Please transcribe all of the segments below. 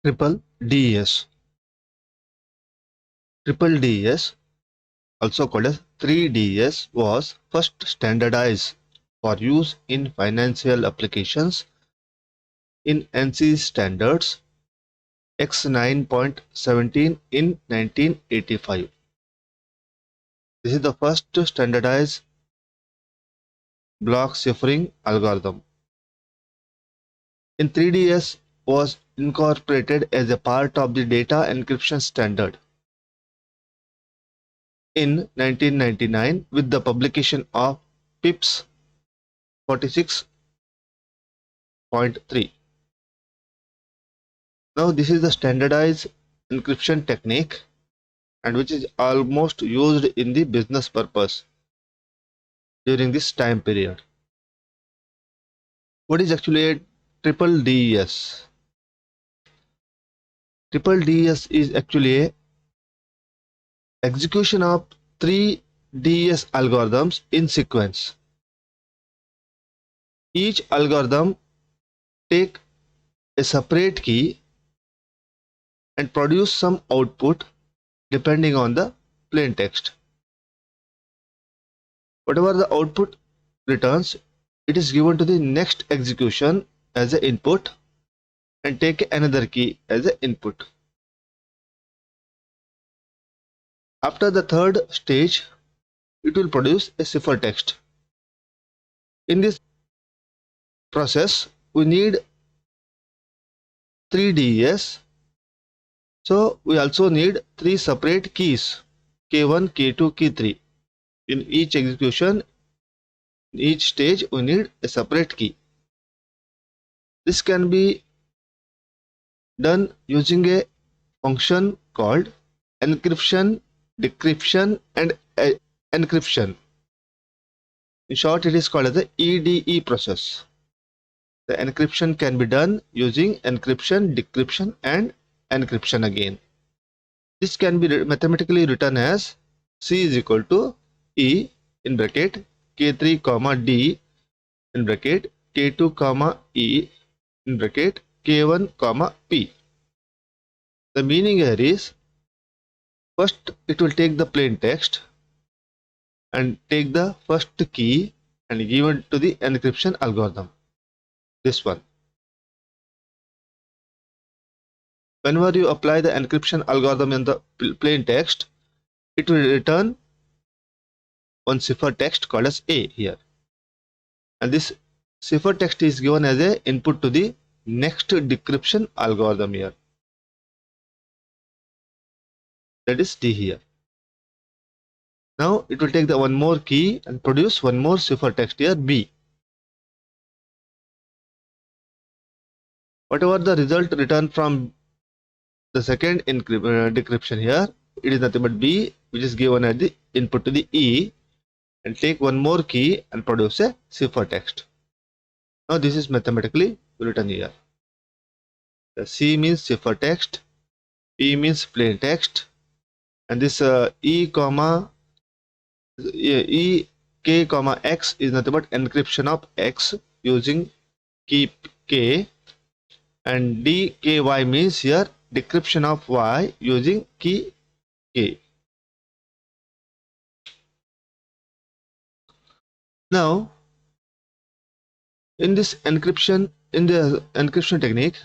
Triple DES. Triple DES, also called as 3DS, was first standardized for use in financial applications in ANSI standards X9.17 in 1985. This is the first standardized block ciphering algorithm. In 3DS was incorporated as a part of the data encryption standard in 1999 with the publication of PIPS 46.3. Now this is the standardized encryption technique and which is almost used in the business purpose during this time period. What is actually a triple DES? Triple DES is actually a execution of 3 DES algorithms in sequence. Each algorithm take a separate key and produce some output depending on the plain text. Whatever the output returns, it is given to the next execution as an input and take another key as an input. After the third stage, it will produce a ciphertext. In this process, we need 3 DES. So we also need 3 separate keys, K1, K2, K3. In each execution, in each stage, we need a separate key. This can be done using a function called encryption, decryption, and encryption. In short, it is called as the EDE process. The encryption can be done using encryption, decryption, and encryption again. This can be mathematically written as C is equal to E in bracket K3 comma D in bracket K2 comma E in bracket K1 comma P. The meaning here is, first it will take the plain text and take the first key and give it to the encryption algorithm. This one. Whenever you apply the encryption algorithm in the plain text, it will return one ciphertext called as A here. And this ciphertext is given as a input to the next decryption algorithm here. That is D here. Now it will take the one more key and produce one more ciphertext here B. Whatever the result returned from the second decryption here, it is nothing but B, which is given as the input to the E, and take one more key and produce a ciphertext. Now this is mathematically written here. The C means ciphertext, P means plain text, and this E K comma X is nothing but encryption of X using key K, and DKY means here decryption of Y using key K. Now in the encryption technique,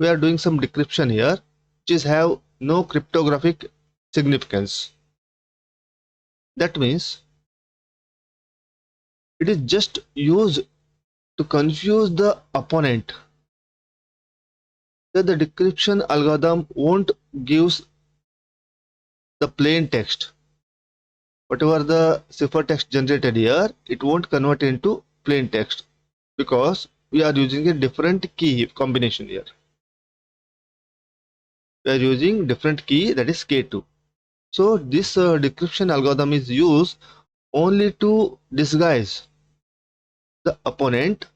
we are doing some decryption here which is have no cryptographic significance. That means it is just used to confuse the opponent. That the decryption algorithm won't give the plain text. Whatever the ciphertext generated here, it won't convert into plain text because we are using a different key combination here. We are using different key, that is K2. So this decryption algorithm is used only to disguise the opponent.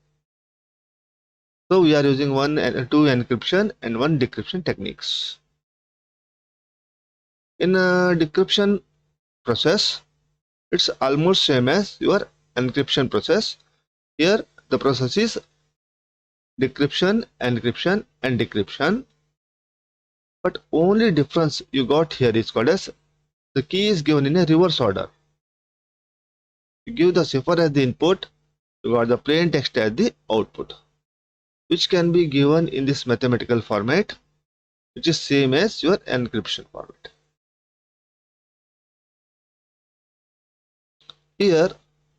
So we are using two encryption and one decryption techniques. In a decryption process, it's almost same as your encryption process. Here the process is decryption, encryption, and decryption. but only difference you got here is called as the key is given in a reverse order. You give the cipher as the input, you got the plain text as the output, which can be given in this mathematical format, which is same as your encryption format. Here,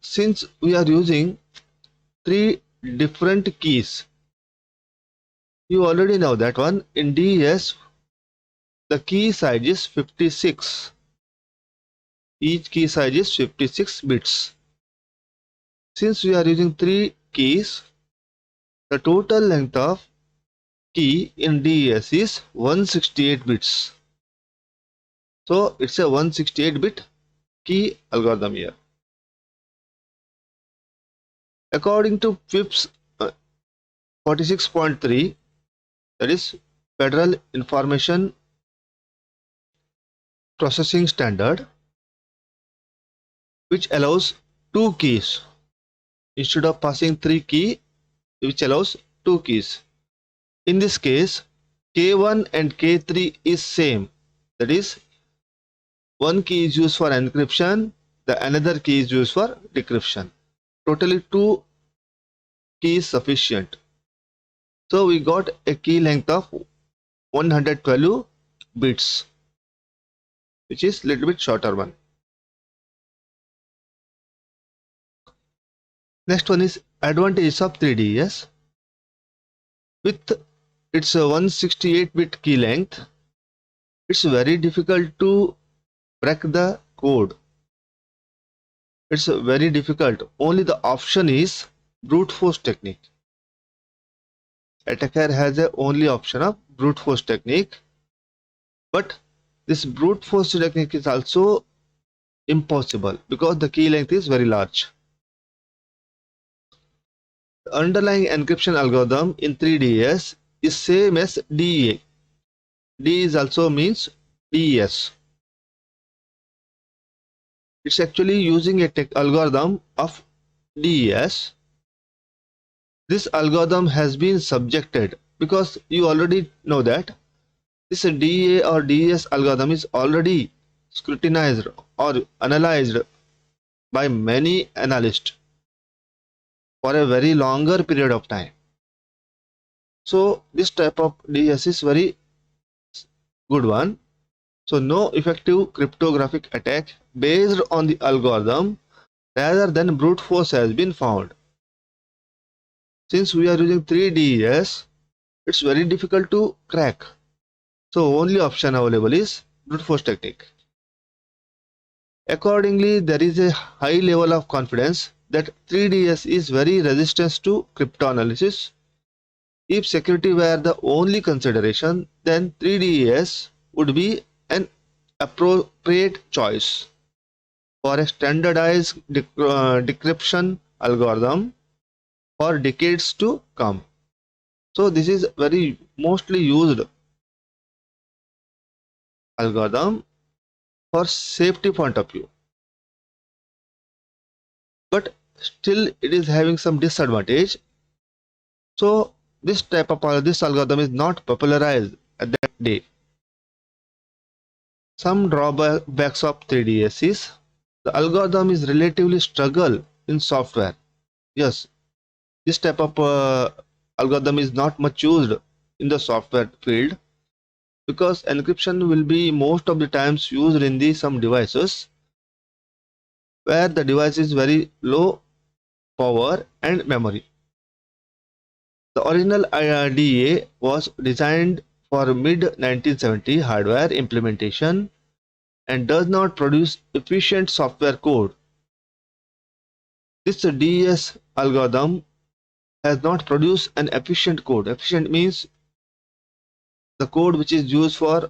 since we are using three different keys, you already know that one. In DES, the key size is 56. Each key size is 56 bits. Since we are using three keys, the total length of key in DES is 168 bits. So it's a 168-bit key algorithm here. According to FIPS 46.3, that is Federal Information Processing Standard, which allows two keys instead of passing three keys, which allows two keys. In this case, K1 and K3 is same. That is, one key is used for encryption, the another key is used for decryption. Totally two keys sufficient. So we got a key length of 112 bits, which is little bit shorter one. Next one is advantages of 3DES. With its 168-bit key length, it's very difficult to crack the code. It's very difficult. Only the option is brute force technique. Attacker has a only option of brute force technique, but this brute force technique is also impossible because the key length is very large. The underlying encryption algorithm in 3DES is same as DEA. D is also means DES. It's actually using a algorithm of DES. This algorithm has been subjected because you already know that this DEA or DES algorithm is already scrutinized or analyzed by many analysts for a very longer period of time. So this type of DES is very good one. So no effective cryptographic attack based on the algorithm rather than brute force has been found. Since we are using 3DES, it's very difficult to crack. So only option available is brute force technique. Accordingly, there is a high level of confidence that 3DES is very resistant to cryptanalysis. If security were the only consideration, then 3DES would be an appropriate choice for a standardized decryption algorithm for decades to come. So this is very mostly used algorithm for safety point of view, but still it is having some disadvantage. So this type of this algorithm is not popularized at that day. Some drawbacks of 3DES is the algorithm is relatively struggle in software. Yes, this type of algorithm is not much used in the software field because encryption will be most of the times used in the some devices where the device is very low power and memory. The original IDEA was designed for mid-1970 hardware implementation and does not produce efficient software code. This DES algorithm has not produced an efficient code. Efficient means the code which is used for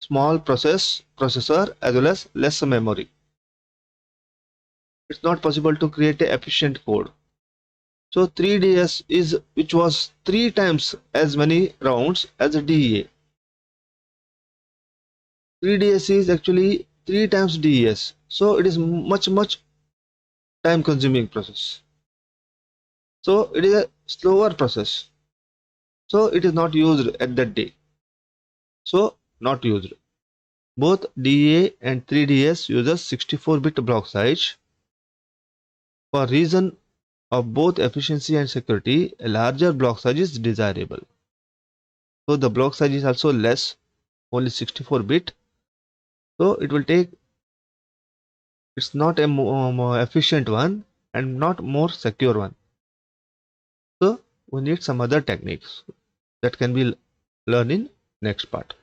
small processor as well as less memory. It's not possible to create an efficient code. So 3DES is which was 3 times as many rounds as a DEA. 3DES is actually 3 times DES. So it is much time consuming process. So it is a slower process. So it is not used at that day. so not used. Both DA and 3DS uses 64-bit block size. For reason of both efficiency and security, a larger block size is desirable. So the block size is also less, only 64-bit. So it will take, it's not a more efficient one and not more secure one. So we need some other techniques that can be learned in next part.